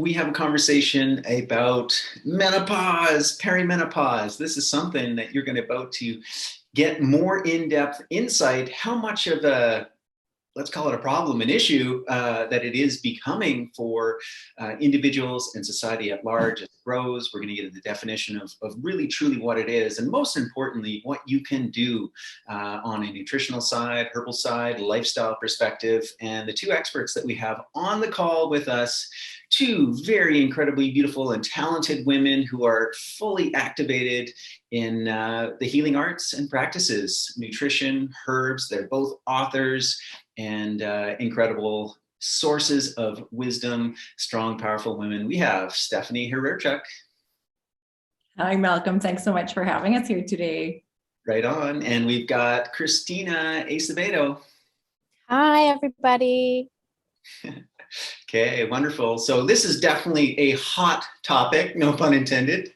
We have a conversation about menopause, perimenopause. This is something that you're about to get more in-depth insight, how much of a, let's call it a problem, an issue that it is becoming for individuals and society at large as it grows. We're going to get into the definition of really truly what it is, and most importantly, what you can do on a nutritional side, herbal side, lifestyle perspective. And the two experts that we have on the call with us, two very incredibly beautiful and talented women who are fully activated in the healing arts and practices, nutrition, herbs. They're both authors and incredible sources of wisdom, strong, powerful women. We have Stephanie Hrehirchuk. Hi, Malcolm. Thanks so much for having us here today. Right on. And we've got Christina Acevedo. Hi, everybody. Okay, wonderful. So this is definitely a hot topic, no pun intended.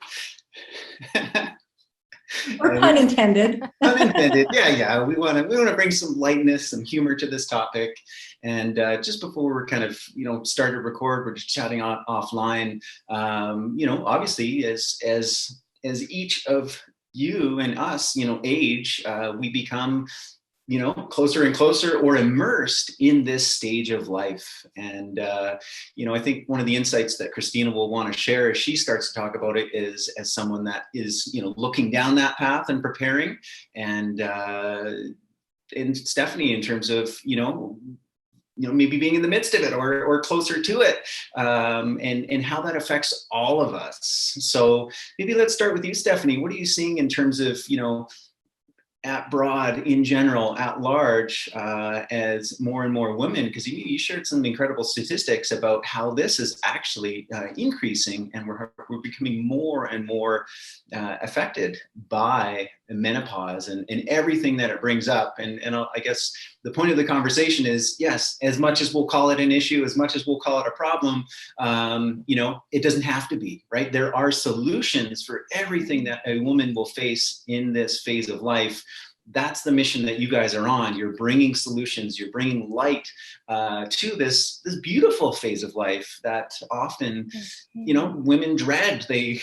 Or pun intended. Pun intended. Yeah. We want to bring some lightness, some humor to this topic. And just before we're kind of start to record, we're just chatting offline. Obviously, as each of you and us, age, we become closer and closer or immersed in this stage of life. And, I think one of the insights that Christina will want to share as she starts to talk about it is as someone that is, looking down that path and preparing, and Stephanie in terms of, maybe being in the midst of it or closer to it, and how that affects all of us. So maybe let's start with you, Stephanie. What are you seeing in terms of, at broad, in general, at large, as more and more women, because you shared some incredible statistics about how this is actually increasing, and we're becoming more and more affected by menopause and everything that it brings up. And I guess the point of the conversation is, yes, as much as we'll call it an issue, as much as we'll call it a problem, it doesn't have to be, right? There are solutions for everything that a woman will face in this phase of life. That's the mission that you guys are on. You're bringing solutions, you're bringing light to this beautiful phase of life that often, women dread. They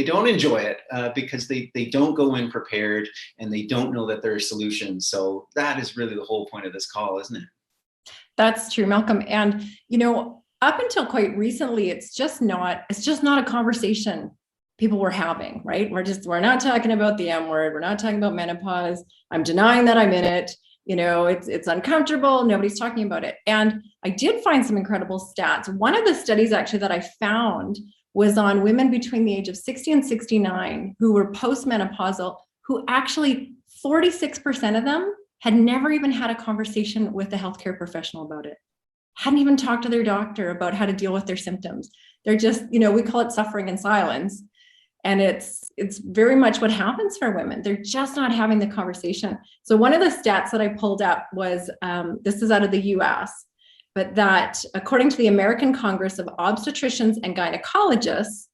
don't enjoy it because they don't go in prepared, and they don't know that there are solutions. So that is really the whole point of this call, isn't it? That's true, Malcolm. And, up until quite recently, it's just not a conversation people were having, right? We're not talking about the M word. We're not talking about menopause. I'm denying that I'm in it. It's uncomfortable. Nobody's talking about it. And I did find some incredible stats. One of the studies actually that I found was on women between the age of 60 and 69 who were postmenopausal, who actually 46% of them had never even had a conversation with a healthcare professional about it. Hadn't even talked to their doctor about how to deal with their symptoms. They're just, we call it suffering in silence. And it's very much what happens for women. They're just not having the conversation. So one of the stats that I pulled up was, this is out of the US, but that according to the American Congress of Obstetricians and Gynecologists,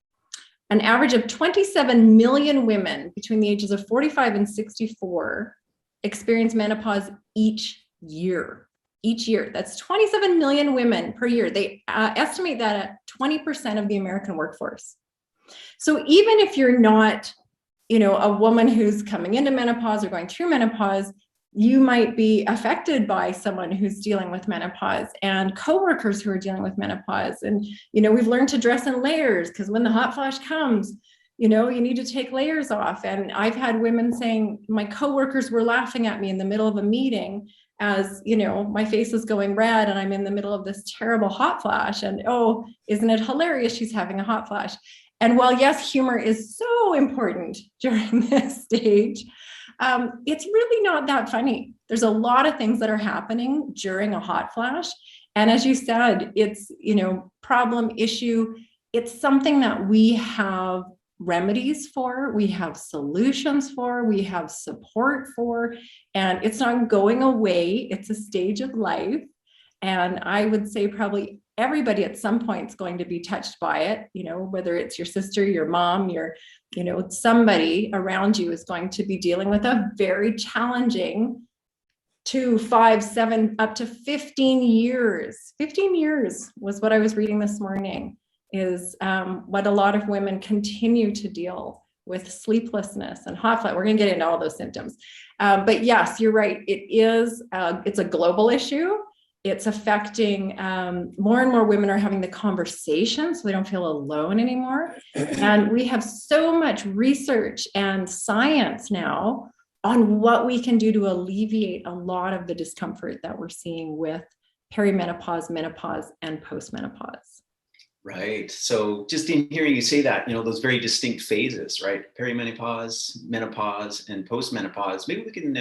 an average of 27 million women between the ages of 45 and 64 experience menopause each year. That's 27 million women per year. They estimate that at 20% of the American workforce. So even if you're not, a woman who's coming into menopause or going through menopause, you might be affected by someone who's dealing with menopause and coworkers who are dealing with menopause. And, we've learned to dress in layers because when the hot flash comes, you need to take layers off. And I've had women saying, my coworkers were laughing at me in the middle of a meeting as, my face is going red and I'm in the middle of this terrible hot flash. And, oh, isn't it hilarious? She's having a hot flash. And while, yes, humor is so important during this stage, it's really not that funny. There's a lot of things that are happening during a hot flash. And as you said, it's, problem, issue. It's something that we have remedies for, we have solutions for, we have support for, and it's not going away. It's a stage of life. And I would say probably everybody at some point is going to be touched by it, whether it's your sister, your mom, somebody around you is going to be dealing with a very challenging 2, 5, 7, up to 15 years. 15 years was what I was reading this morning, is what a lot of women continue to deal with: sleeplessness and hot flash. We're going to get into all those symptoms. But yes, you're right. It's a global issue. It's affecting more and more women are having the conversation, so they don't feel alone anymore. And we have so much research and science now on what we can do to alleviate a lot of the discomfort that we're seeing with perimenopause, menopause, and postmenopause. Right. So just in hearing you say that, those very distinct phases, right? Perimenopause, menopause, and postmenopause. Maybe we can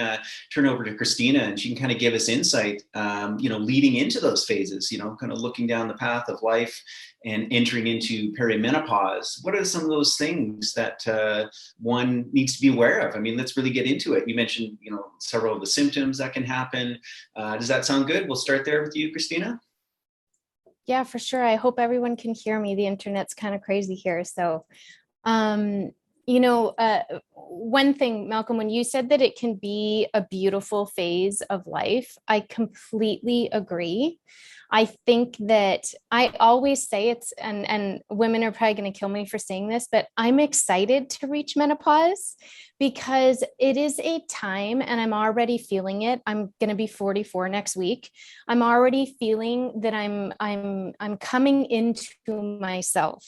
turn over to Christina, and she can kind of give us insight, leading into those phases, kind of looking down the path of life and entering into perimenopause. What are some of those things that one needs to be aware of? I mean, let's really get into it. You mentioned, several of the symptoms that can happen. Does that sound good? We'll start there with you, Christina. Yeah, for sure. I hope everyone can hear me. The internet's kind of crazy here. So, one thing, Malcolm, when you said that it can be a beautiful phase of life, I completely agree. I think that I always say and women are probably going to kill me for saying this, but I'm excited to reach menopause because it is a time, and I'm already feeling it. I'm going to be 44 next week. I'm already feeling that I'm coming into myself.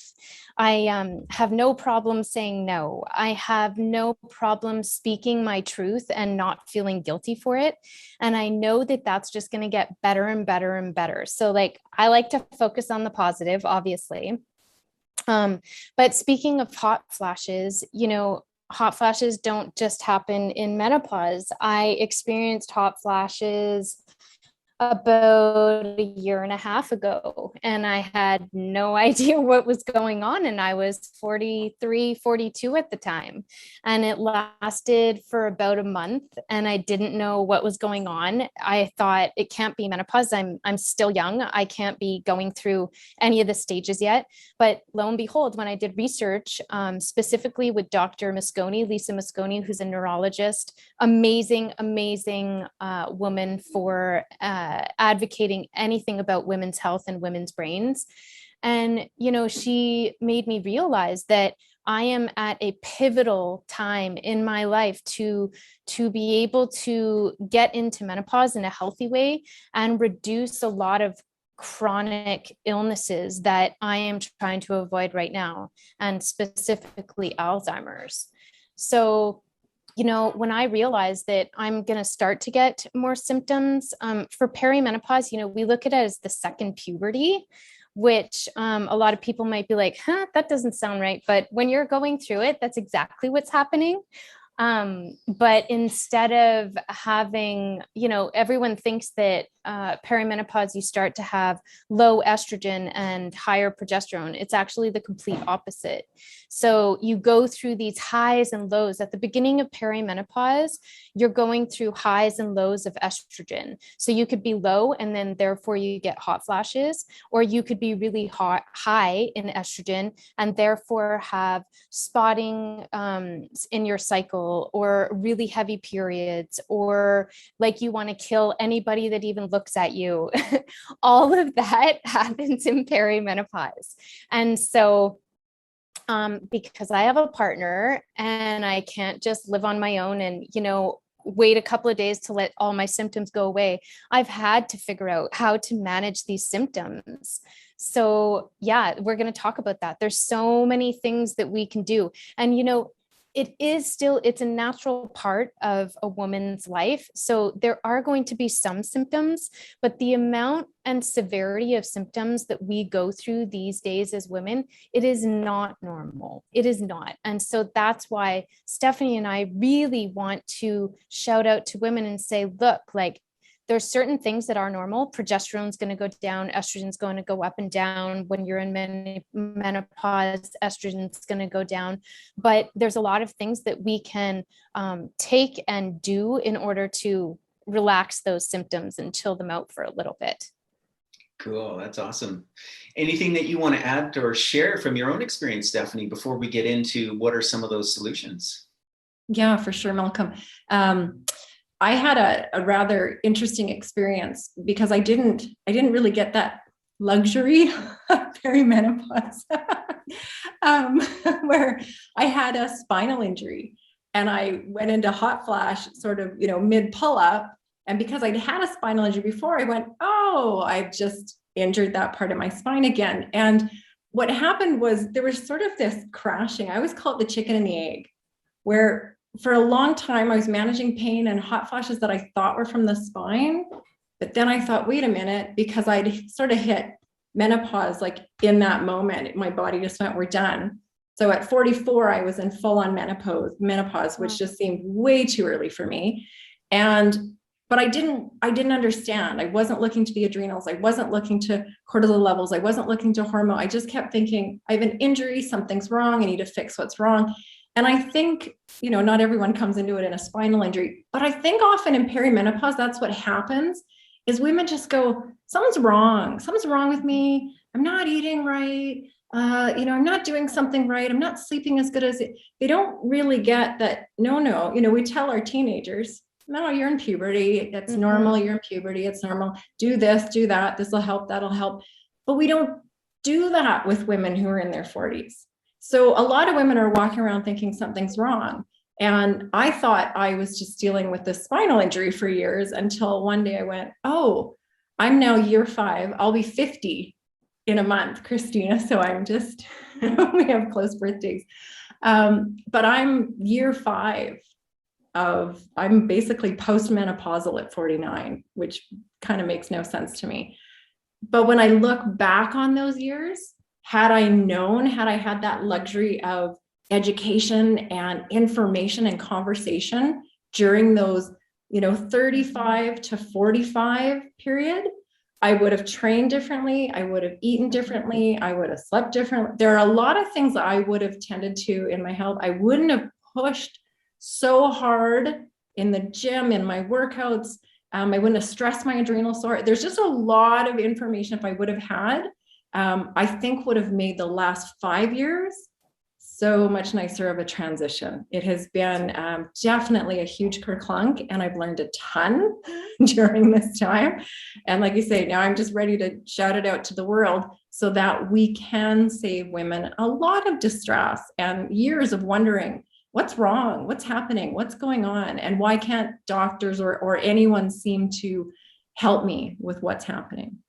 I have no problem saying no. I have no problem speaking my truth and not feeling guilty for it. And I know that that's just going to get better and better and better. So I like to focus on the positive, obviously. But speaking of hot flashes, hot flashes don't just happen in menopause. I experienced hot flashes about a year and a half ago, and I had no idea what was going on. And I was 43, 42 at the time. And it lasted for about a month, and I didn't know what was going on. I thought, it can't be menopause. I'm still young. I can't be going through any of the stages yet. But lo and behold, when I did research, specifically with Dr. Lisa Mosconi, who's a neurologist, amazing woman for advocating anything about women's health and women's brains. And, she made me realize that I am at a pivotal time in my life to be able to get into menopause in a healthy way and reduce a lot of chronic illnesses that I am trying to avoid right now, and specifically Alzheimer's. So, when I realized that I'm going to start to get more symptoms for perimenopause, we look at it as the second puberty, which a lot of people might be like, that doesn't sound right. But when you're going through it, that's exactly what's happening. But instead of having, everyone thinks that perimenopause, you start to have low estrogen and higher progesterone. It's actually the complete opposite. So you go through these highs and lows. At the beginning of perimenopause, you're going through highs and lows of estrogen. So you could be low, and then therefore you get hot flashes, or you could be really high in estrogen and therefore have spotting in your cycle, or really heavy periods, or like you want to kill anybody that even looks at you. All of that happens in perimenopause. And so because I have a partner and I can't just live on my own and, wait a couple of days to let all my symptoms go away, I've had to figure out how to manage these symptoms. So yeah, we're going to talk about that. There's so many things that we can do. And, it's a natural part of a woman's life. So there are going to be some symptoms, but the amount and severity of symptoms that we go through these days as women, it is not normal. It is not. And so that's why Stephanie and I really want to shout out to women and say, look, there's certain things that are normal. Progesterone's going to go down. Estrogen's going to go up and down. When you're in menopause, estrogen's going to go down. But there's a lot of things that we can take and do in order to relax those symptoms and chill them out for a little bit. Cool. That's awesome. Anything that you want to add or share from your own experience, Stephanie, before we get into what are some of those solutions? Yeah, for sure, Malcolm. I had a rather interesting experience because I didn't really get that luxury of perimenopause, where I had a spinal injury and I went into hot flash sort of, mid pull up. And because I'd had a spinal injury before, I went, oh, I've just injured that part of my spine again. And what happened was there was sort of this crashing. I always call it the chicken and the egg, where for a long time I was managing pain and hot flashes that I thought were from the spine. But then I thought, wait a minute, because I'd sort of hit menopause, like in that moment, my body just went, we're done. So at 44, I was in full on menopause, which just seemed way too early for me. But I didn't understand. I wasn't looking to the adrenals. I wasn't looking to cortisol levels. I wasn't looking to hormone. I just kept thinking, I have an injury, something's wrong. I need to fix what's wrong. And I think, not everyone comes into it in a spinal injury, but I think often in perimenopause, that's what happens is women just go, something's wrong with me. I'm not eating right. I'm not doing something right. I'm not sleeping as good as it. They don't really get that. No, we tell our teenagers, no, you're in puberty. It's normal. You're in puberty. It's normal. Do this, do that. This will help. That'll help. But we don't do that with women who are in their 40s. So a lot of women are walking around thinking something's wrong. And I thought I was just dealing with this spinal injury for years until one day I went, oh, I'm now year 5. I'll be 50 in a month, Christina. So I'm just, we have close birthdays. But I'm year 5 I'm basically postmenopausal at 49, which kind of makes no sense to me. But when I look back on those years, had I had that luxury of education and information and conversation during those, 35 to 45 period, I would have trained differently. I would have eaten differently. I would have slept differently. There are a lot of things that I would have tended to in my health. I wouldn't have pushed so hard in the gym, in my workouts. I wouldn't have stressed my adrenal sore. There's just a lot of information if I would have had, I think would have made the last 5 years so much nicer of a transition. It has been definitely a huge kerclunk, and I've learned a ton during this time. And like you say, now I'm just ready to shout it out to the world so that we can save women a lot of distress and years of wondering, what's wrong? What's happening? What's going on? And why can't doctors or anyone seem to help me with what's happening?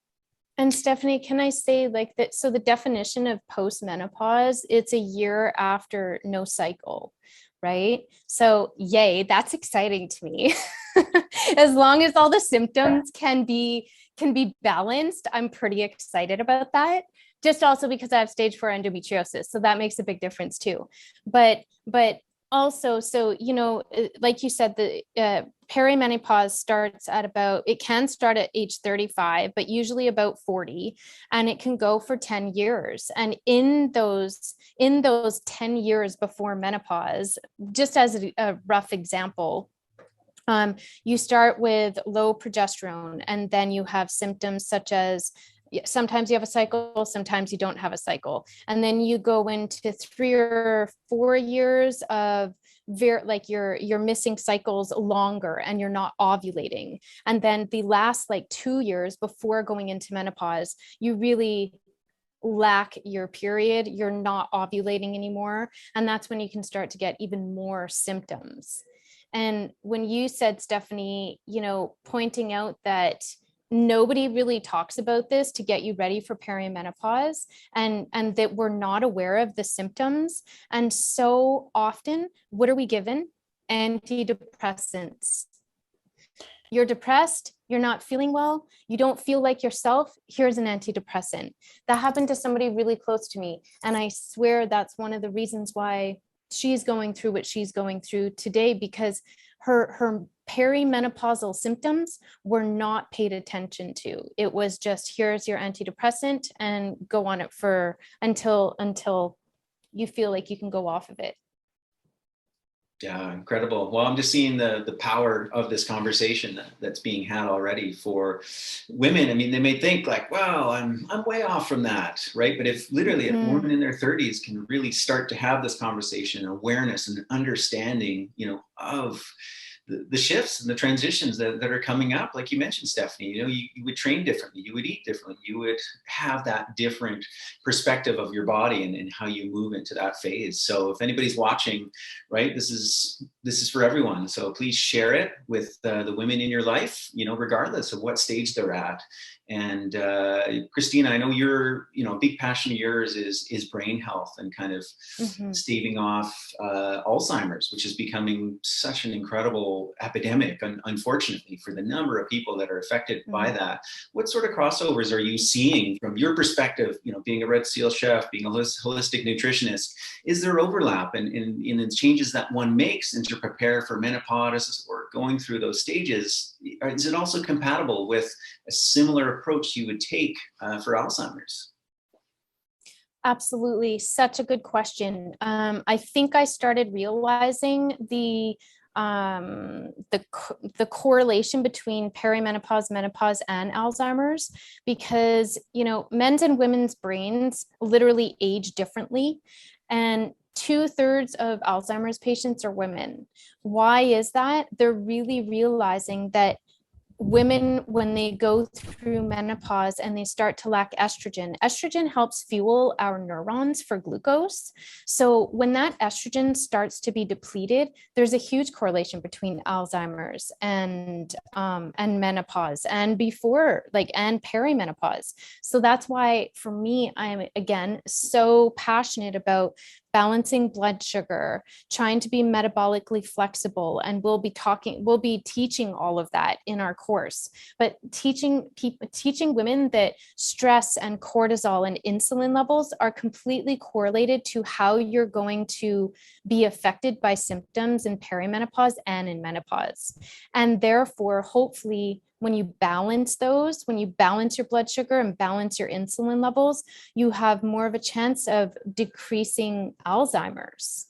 And Stephanie, can I say like that? So the definition of postmenopause, it's a year after no cycle, right? So yay, that's exciting to me. As long as all the symptoms can be balanced, I'm pretty excited about that. Just also because I have stage 4 endometriosis. So that makes a big difference too. But also, so, like you said, the perimenopause starts at it can start at age 35, but usually about 40, and it can go for 10 years. And in those 10 years before menopause, just as a rough example, you start with low progesterone, and then you have symptoms such as sometimes you have a cycle, sometimes you don't have a cycle. And then you go into 3 or 4 years of you're missing cycles longer and you're not ovulating. And then the last 2 years before going into menopause, you really lack your period, you're not ovulating anymore. And that's when you can start to get even more symptoms. And when you said, Stephanie, pointing out that nobody really talks about this to get you ready for perimenopause, and that we're not aware of the symptoms. And so often, what are we given? Antidepressants. You're depressed, you're not feeling well, you don't feel like yourself, here's an antidepressant. That happened to somebody really close to me. And I swear that's one of the reasons why she's going through what she's going through today, because her perimenopausal symptoms were not paid attention to. It was just, here's your antidepressant and go on it for until you feel like you can go off of it. Yeah, incredible. Well, I'm just seeing the power of this conversation that's being had already for women. I mean, they may think like, well, I'm way off from that, right? But if literally a woman in their 30s can really start to have this conversation, awareness and understanding, of the shifts and the transitions that are coming up. Like you mentioned, Stephanie, you would train differently, you would eat differently, you would have that different perspective of your body and how you move into that phase. So if anybody's watching, right, this is for everyone. So please share it with the women in your life, regardless of what stage they're at. And Christina, I know a big passion of yours is brain health and kind of staving off Alzheimer's, which is becoming such an incredible epidemic, unfortunately, for the number of people that are affected by that. What sort of crossovers are you seeing from your perspective, being a Red Seal chef, being a holistic nutritionist? Is there overlap in the changes that one makes and to prepare for menopause or going through those stages? Is it also compatible with a similar approach you would take for Alzheimer's? Absolutely. Such a good question. I think I started realizing the correlation between perimenopause, menopause, and Alzheimer's, because, men's and women's brains literally age differently. And 2/3 of Alzheimer's patients are women. Why is that? They're really realizing that women, when they go through menopause and they start to lack estrogen helps fuel our neurons for glucose. So when that estrogen starts to be depleted, there's a huge correlation between Alzheimer's and menopause and and perimenopause. So that's why for me, I'm again so passionate about balancing blood sugar, trying to be metabolically flexible. And we'll be teaching all of that in our course, but teaching women that stress and cortisol and insulin levels are completely correlated to how you're going to be affected by symptoms in perimenopause and in menopause. And therefore, hopefully, when you balance your blood sugar and balance your insulin levels, you have more of a chance of decreasing Alzheimer's.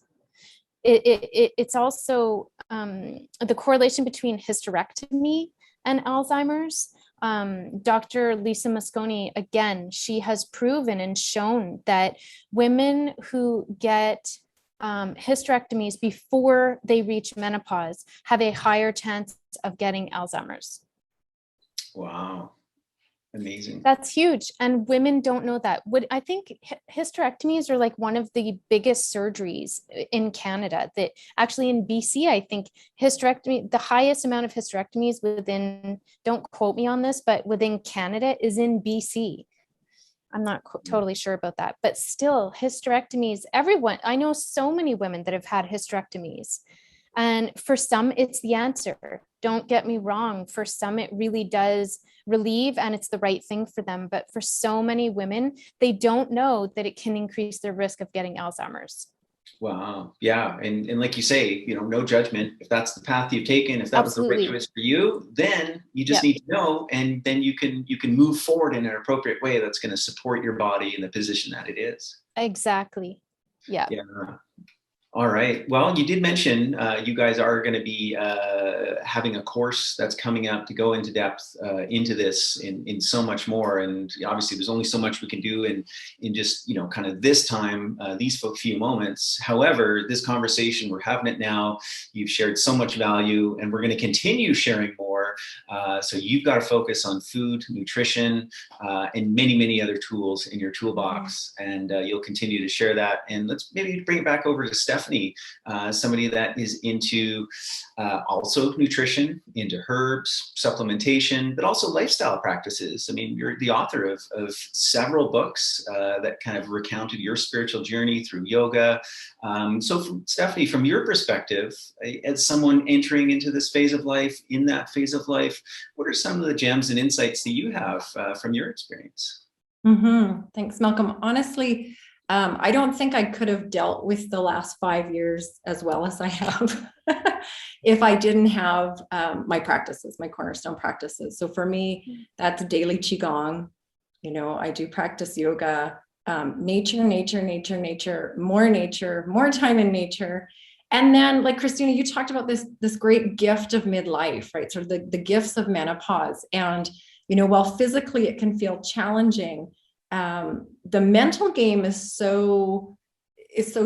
It's also the correlation between hysterectomy and Alzheimer's. Dr. Lisa Mosconi, again, she has proven and shown that women who get hysterectomies before they reach menopause have a higher chance of getting Alzheimer's. Wow. Amazing. That's huge. And women don't know that. I think hysterectomies are like one of the biggest surgeries in Canada. That actually in BC, I think the highest amount of hysterectomies don't quote me on this, but within Canada is in BC. I'm not totally sure about that, but still hysterectomies, I know so many women that have had hysterectomies. And for some, it's the answer. Don't get me wrong. For some, it really does relieve and it's the right thing for them. But for so many women, they don't know that it can increase their risk of getting Alzheimer's. Wow. Yeah. And like you say, no judgment. If that's the path you've taken, if that Absolutely. was the right choice for you, then you just need to know, and then you can move forward in an appropriate way that's going to support your body in the position that it is. Exactly. Yeah. All right. Well, you did mention you guys are going to be having a course that's coming up to go into depth into this in so much more. And obviously, there's only so much we can do in just kind of this time, these few moments. However, this conversation, we're having it now. You've shared so much value, and we're going to continue sharing more. So you've got to focus on food, nutrition, and many, many other tools in your toolbox. And you'll continue to share that. And let's maybe bring it back over to Stephanie, somebody that is into also nutrition, into herbs, supplementation, but also lifestyle practices. I mean, you're the author of several books that kind of recounted your spiritual journey through yoga. So Stephanie, from your perspective, as someone entering into this phase of life, in that phase of life, what are some of the gems and insights that you have from your experience? Thanks, Malcolm. Honestly, I don't think I could have dealt with the last 5 years as well as I have if I didn't have my practices, my cornerstone practices. So for me, that's daily Qigong. I do practice yoga, nature, more time in nature. And then, like Christina, you talked about this great gift of midlife, right? Sort of the gifts of menopause. And, while physically it can feel challenging, the mental game is so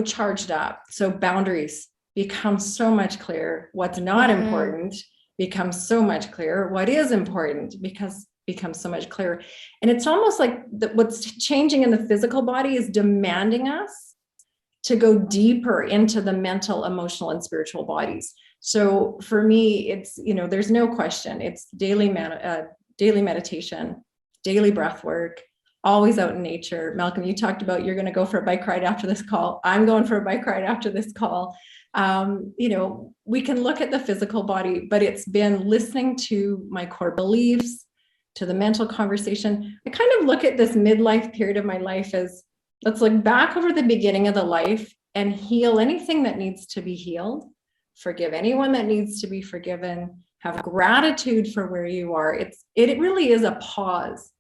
charged up. So boundaries, becomes so much clearer. What's not important becomes so much clearer. What is important becomes so much clearer. And it's almost like what's changing in the physical body is demanding us to go deeper into the mental, emotional, and spiritual bodies. So for me, it's, there's no question. It's daily meditation, daily breath work, always out in nature. Malcolm, you talked about you're going to go for a bike ride after this call. I'm going for a bike ride after this call. We can look at the physical body, but it's been listening to my core beliefs, to the mental conversation. I kind of look at this midlife period of my life as, let's look back over the beginning of the life and heal anything that needs to be healed, forgive anyone that needs to be forgiven, have gratitude for where you are. It really is a pause.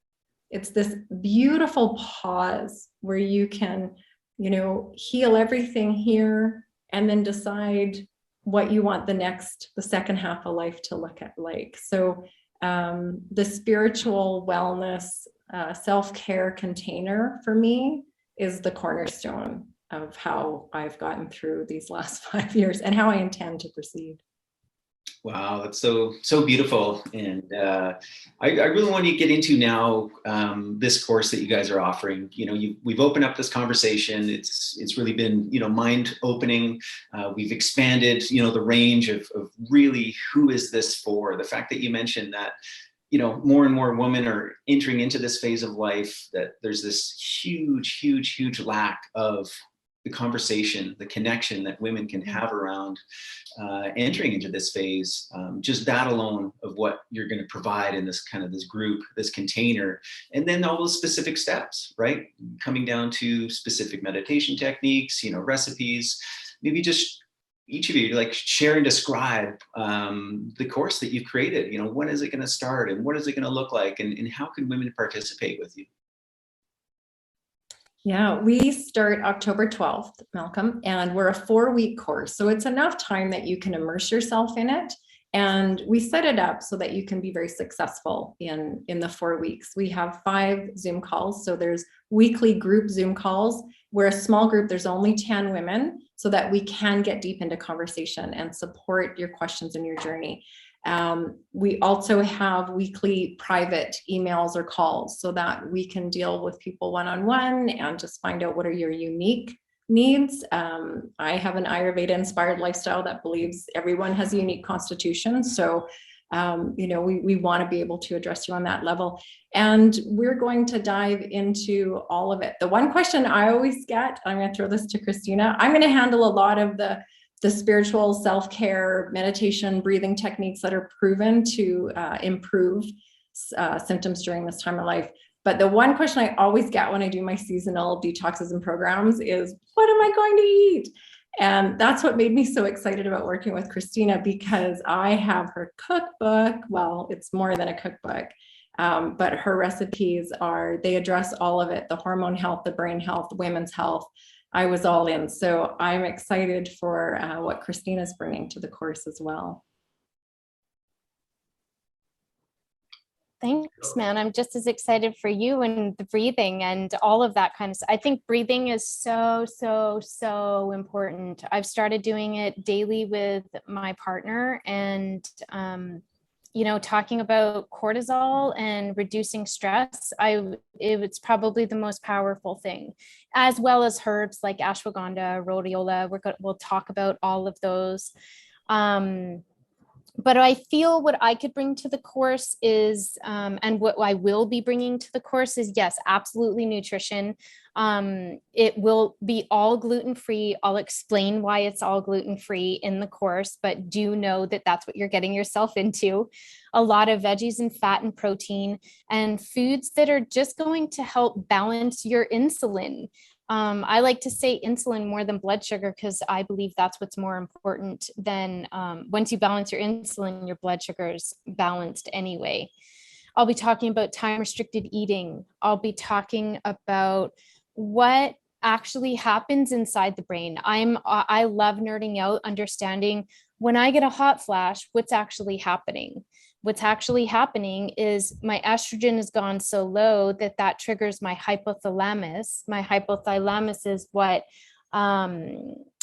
It's this beautiful pause where you can, heal everything here and then decide what you want the second half of life to look at like. So the spiritual wellness, self-care container for me is the cornerstone of how I've gotten through these last 5 years and how I intend to proceed. Wow, that's so beautiful. And I really want to get into now this course that you guys are offering. We've opened up this conversation. It's really been, mind opening. We've expanded, the range of really who is this for? The fact that you mentioned that, more and more women are entering into this phase of life, that there's this huge lack of the conversation, the connection that women can have around entering into this phase. Just that alone of what you're going to provide in this group, this container, and then all those specific steps, right? Coming down to specific meditation techniques, recipes, maybe just each of you share and describe the course that you've created. When is it going to start and what is it going to look like, and how can women participate with you? Yeah, we start October 12th, Malcolm, and we're a 4-week course. So it's enough time that you can immerse yourself in it. And we set it up so that you can be very successful in the 4 weeks. We have 5 Zoom calls. So there's weekly group Zoom calls. We're a small group. There's only 10 women so that we can get deep into conversation and support your questions and your journey. We also have weekly private emails or calls so that we can deal with people one-on-one and just find out what are your unique needs. I have an Ayurveda inspired lifestyle that believes everyone has a unique constitution. So, we want to be able to address you on that level. And we're going to dive into all of it. The one question I always get, I'm going to throw this to Christina. I'm going to handle a lot of the spiritual self-care, meditation, breathing techniques that are proven to improve symptoms during this time of life. But the one question I always get when I do my seasonal detoxes and programs is, what am I going to eat? And that's what made me so excited about working with Christina, because I have her cookbook. Well, it's more than a cookbook, but her recipes they address all of it, the hormone health, the brain health, women's health. I was all in. So I'm excited for what Christina's bringing to the course as well. Thanks, man. I'm just as excited for you and the breathing and all of that kind of stuff. I think breathing is so important. I've started doing it daily with my partner, and talking about cortisol and reducing stress, it's probably the most powerful thing, as well as herbs like ashwagandha, rhodiola. We'll talk about all of those. But I feel what I could bring to the course is, and what I will be bringing to the course is, yes, absolutely nutrition. It will be all gluten-free. I'll explain why it's all gluten-free in the course, but do know that that's what you're getting yourself into. A lot of veggies and fat and protein and foods that are just going to help balance your insulin. I like to say insulin more than blood sugar, because I believe that's what's more important than once you balance your insulin, your blood sugar is balanced anyway. I'll be talking about time restricted eating. I'll be talking about what actually happens inside the brain. I love nerding out, understanding when I get a hot flash, what's actually happening. What's actually happening is my estrogen has gone so low that triggers my hypothalamus. My hypothalamus is what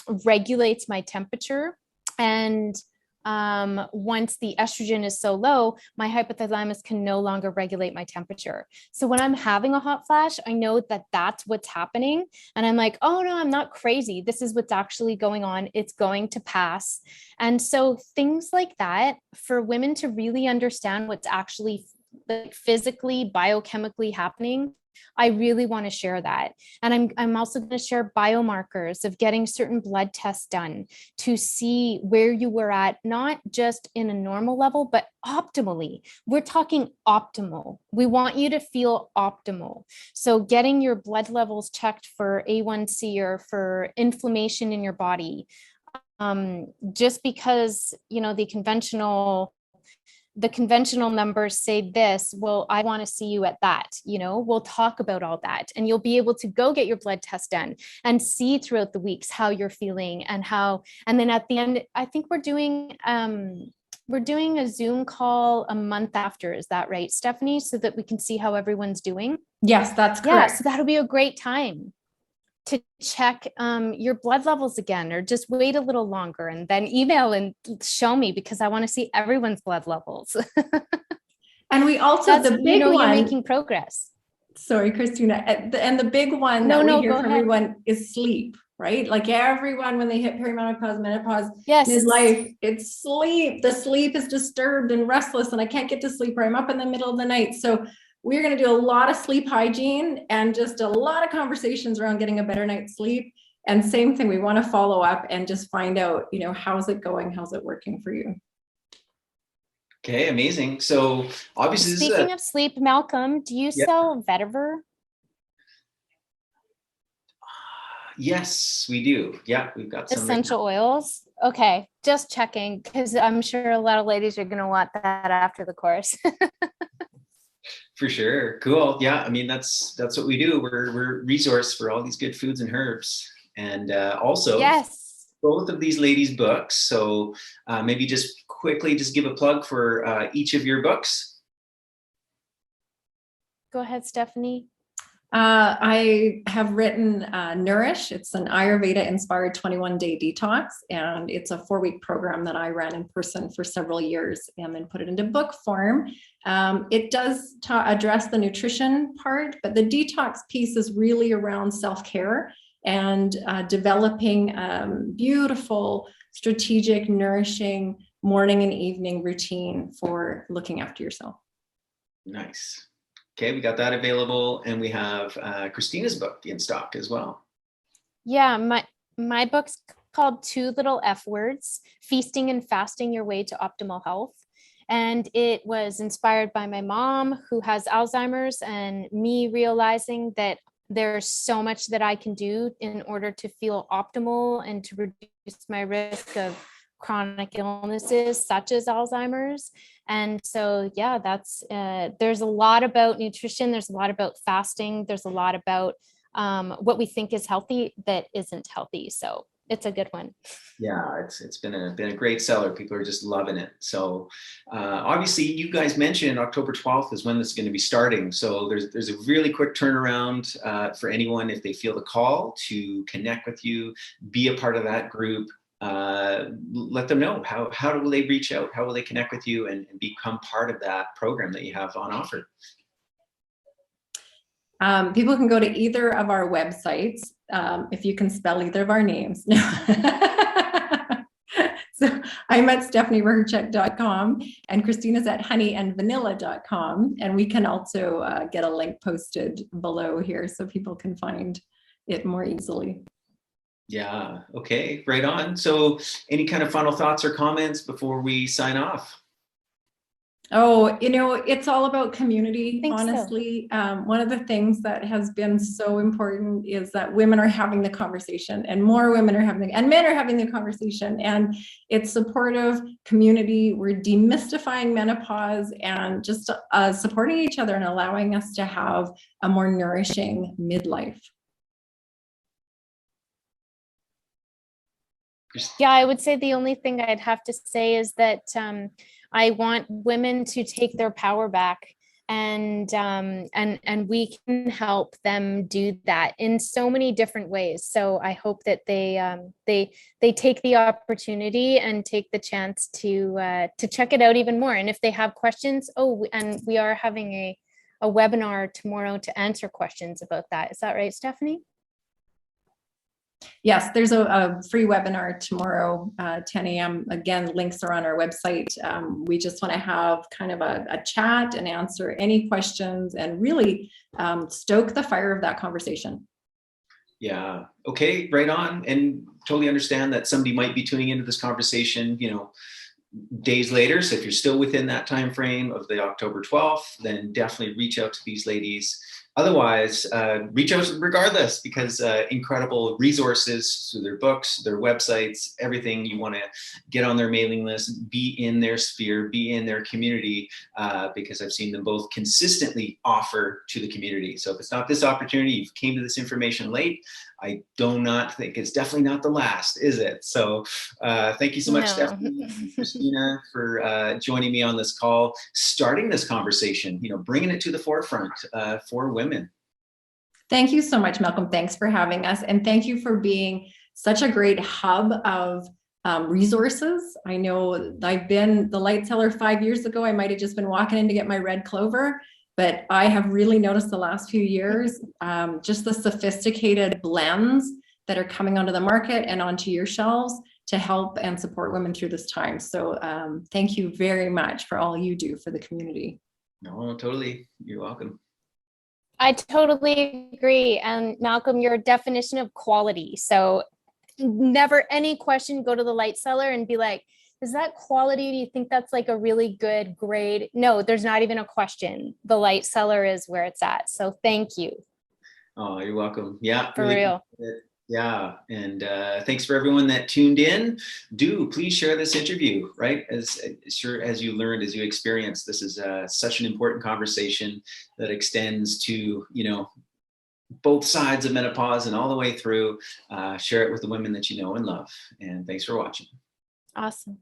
regulates my temperature. And once the estrogen is so low, my hypothalamus can no longer regulate my temperature. So when I'm having a hot flash, I know that that's what's happening. And I'm like, oh no, I'm not crazy. This is what's actually going on. It's going to pass. And so things like that, for women to really understand what's actually like physically, biochemically happening, I really want to share that. And I'm also going to share biomarkers of getting certain blood tests done to see where you were at, not just in a normal level, but optimally. We're talking optimal. We want you to feel optimal. So getting your blood levels checked for A1C or for inflammation in your body, just because, the conventional numbers say this, well, I want to see you at that, we'll talk about all that, and you'll be able to go get your blood test done and see throughout the weeks how you're feeling and then at the end, I think we're doing a Zoom call a month after. Is that right, Stephanie? So that we can see how everyone's doing. Yes, that's correct. Yeah, so that'll be a great time to check your blood levels again, or just wait a little longer and then email and show me, because I want to see everyone's blood levels. And we also, the big one, you're making progress. Sorry, Christina. And the big one that we hear from everyone is sleep, right? Like everyone, when they hit perimenopause, menopause, midlife, it's sleep. The sleep is disturbed and restless, and I can't get to sleep, or I'm up in the middle of the night. So we're going to do a lot of sleep hygiene and just a lot of conversations around getting a better night's sleep. And same thing, we want to follow up and just find out, how's it going? How's it working for you? Okay, amazing. So obviously, speaking of sleep, Malcolm, do you sell vetiver? Yes, we do. Yeah, we've got some essential oils. Okay, just checking, because I'm sure a lot of ladies are going to want that after the course. For sure. Cool. Yeah. I mean, that's what we do. We're resource for all these good foods and herbs. And also both of these ladies' books. So maybe just quickly just give a plug for each of your books. Go ahead, Stephanie. I have written Nourish. It's an Ayurveda inspired 21-day detox, and it's a 4-week program that I ran in person for several years and then put it into book form. It does address the nutrition part, but the detox piece is really around self-care and developing beautiful, strategic, nourishing morning and evening routine for looking after yourself. Nice. Okay, we got that available, and we have Christina's book in stock as well. Yeah, my book's called 2 Little F Words: Feasting and Fasting Your Way to Optimal Health. And it was inspired by my mom, who has Alzheimer's, and me realizing that there's so much that I can do in order to feel optimal and to reduce my risk of chronic illnesses such as Alzheimer's. And so, yeah, that's there's a lot about nutrition. There's a lot about fasting. There's a lot about what we think is healthy that isn't healthy. So it's a good one. Yeah, it's been a great seller. People are just loving it. So obviously, you guys mentioned October 12th is when this is going to be starting. So there's a really quick turnaround for anyone if they feel the call to connect with you, be a part of that group. Let them know how will they reach out, how will they connect with you and become part of that program that you have on offer. People can go to either of our websites, if you can spell either of our names. So I'm at stephaniehrehirchuk.com, and Christina's at honeyandvanilla.com, and we can also get a link posted below here so people can find it more easily. Yeah. Okay. Right on. So any kind of final thoughts or comments before we sign off? Oh, it's all about community, honestly. So. One of the things that has been so important is that women are having the conversation, and more women are having, and men are having the conversation, and it's supportive community. We're demystifying menopause and just supporting each other and allowing us to have a more nourishing midlife. Yeah, I would say the only thing I'd have to say is that I want women to take their power back and we can help them do that in so many different ways. So I hope that they take the opportunity and take the chance to check it out even more. And if they have questions, and we are having a webinar tomorrow to answer questions about that. Is that right, Stephanie? Yes, there's a free webinar tomorrow, 10 a.m. Again, links are on our website. We just want to have kind of a chat and answer any questions and really stoke the fire of that conversation. Yeah. Okay. Right on. And totally understand that somebody might be tuning into this conversation, days later. So if you're still within that time frame of the October 12th, then definitely reach out to these ladies. Otherwise, reach out regardless, because incredible resources through their books, their websites, everything. You want to get on their mailing list, be in their sphere, be in their community, because I've seen them both consistently offer to the community. So if it's not this opportunity, you came to this information late, I do not think it's definitely not the last, is it? So thank you so much, Stephanie and Christina, for joining me on this call, starting this conversation, bringing it to the forefront for women. Thank you so much, Malcolm. Thanks for having us. And thank you for being such a great hub of resources. I know I've been the light seller 5 years ago. I might've just been walking in to get my red clover, but I have really noticed the last few years, just the sophisticated blends that are coming onto the market and onto your shelves to help and support women through this time. So thank you very much for all you do for the community. No, totally. You're welcome. I totally agree. And Malcolm, your definition of quality. So never any question, go to the light seller and be like, is that quality? Do you think that's like a really good grade? No, there's not even a question. The light seller is where it's at. So thank you. Oh, you're welcome. Yeah. For real. Yeah. And thanks for everyone that tuned in. Do please share this interview, right? As sure as you learned, as you experienced, this is such an important conversation that extends to, both sides of menopause and all the way through. Share it with the women that you know and love. And thanks for watching. Awesome.